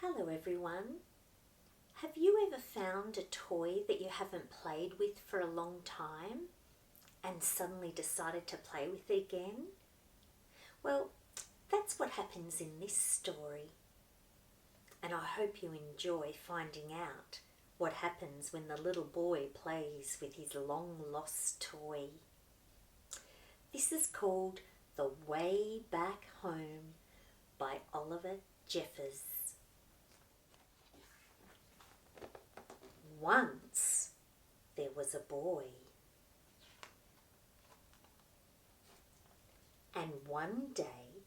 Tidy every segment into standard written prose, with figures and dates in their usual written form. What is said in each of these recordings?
Hello everyone. Have you ever found a toy that you haven't played with for a long time and suddenly decided to play with it again? Well, that's what happens in this story. And I hope you enjoy finding out what happens when the little boy plays with his long lost toy. This is called The Way Back Home by Oliver Jeffers. Once there was a boy, and one day,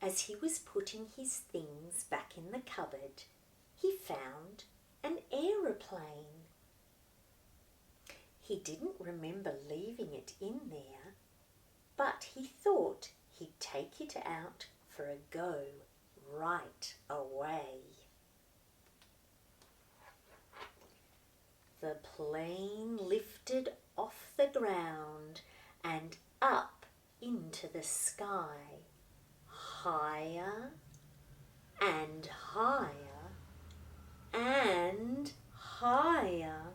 as he was putting his things back in the cupboard, he found an aeroplane. He didn't remember leaving it in there, but he thought he'd take it out for a go right away. The plane lifted off the ground and up into the sky, higher and higher and higher.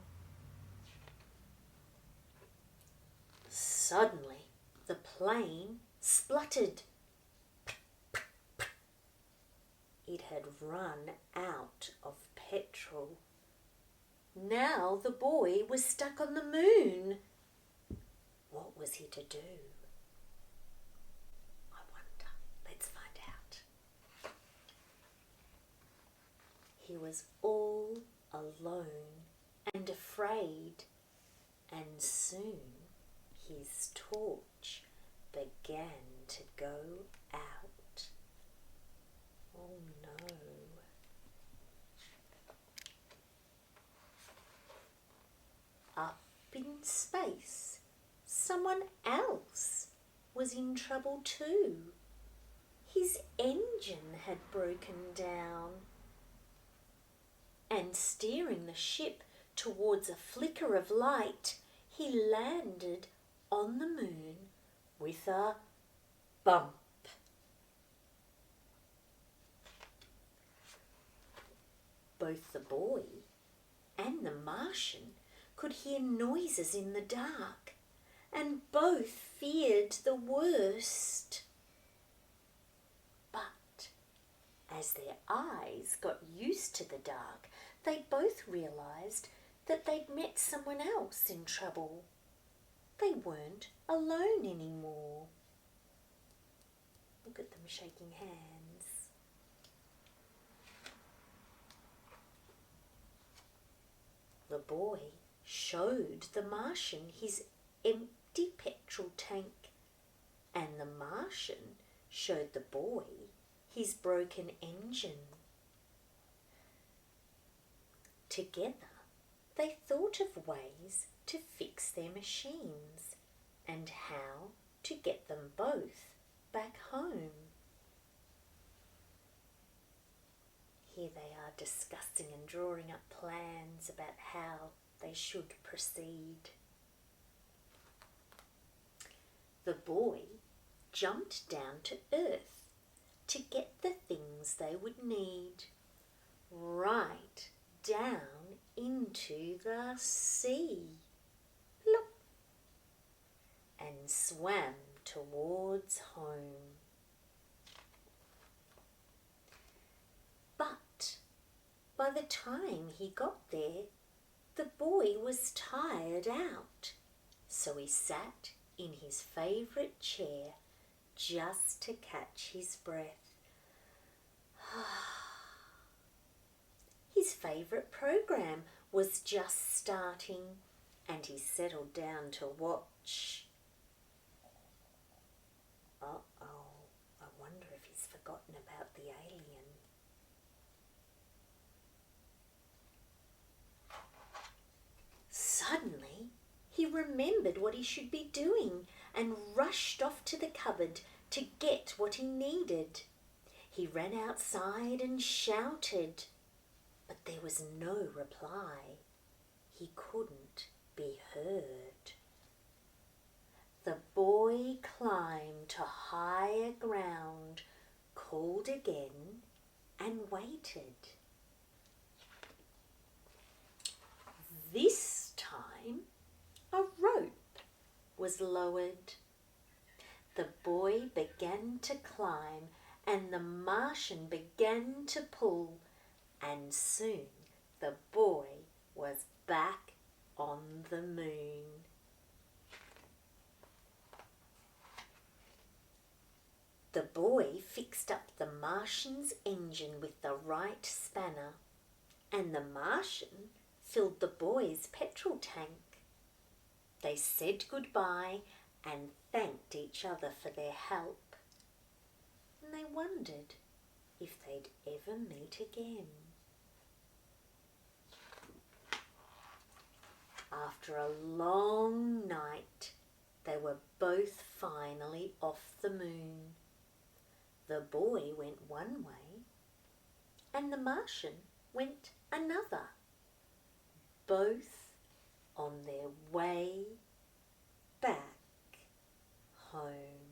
Suddenly, the plane spluttered. It had run out of petrol. Now the boy was stuck on the moon. What was he to do? I wonder. Let's find out. He was all alone and afraid, and soon his torch began to go out. Oh no. Up in space, someone else was in trouble too. His engine had broken down, and steering the ship towards a flicker of light, he landed on the moon with a bump. Both the boy and the Martian could hear noises in the dark, and both feared the worst. But as their eyes got used to the dark, they both realised that they'd met someone else in trouble. They weren't alone anymore. Look at them shaking hands. The boy showed the Martian his empty petrol tank, and the Martian showed the boy his broken engine. Together, they thought of ways to fix their machines and how to get them both back home. Here they are discussing and drawing up plans about how they should proceed. The boy jumped down to earth to get the things they would need, right down into the sea. Look, and swam towards home. But by the time he got there, the boy was tired out, so he sat in his favourite chair just to catch his breath. His favourite program was just starting, and he settled down to watch. Uh-oh, I wonder if he's forgotten about the alien. Suddenly, he remembered what he should be doing and rushed off to the cupboard to get what he needed. He ran outside and shouted, but there was no reply. He couldn't be heard. The boy climbed to higher ground, called again, and waited. This time, a rope was lowered. The boy began to climb, and the Martian began to pull, and soon the boy was back on the moon. The boy fixed up the Martian's engine with the right spanner, and the Martian filled the boy's petrol tank. They said goodbye and thanked each other for their help, and they wondered if they'd ever meet again. After a long night, they were both finally off the moon. The boy went one way, and the Martian went another, both on their way back home.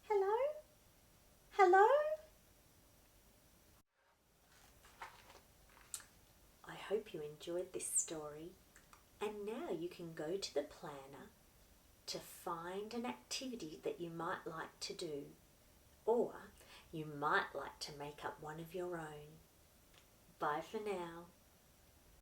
Hello? Hello? I hope you enjoyed this story, and now you can go to the planner to find an activity that you might like to do, or you might like to make up one of your own. Bye for now.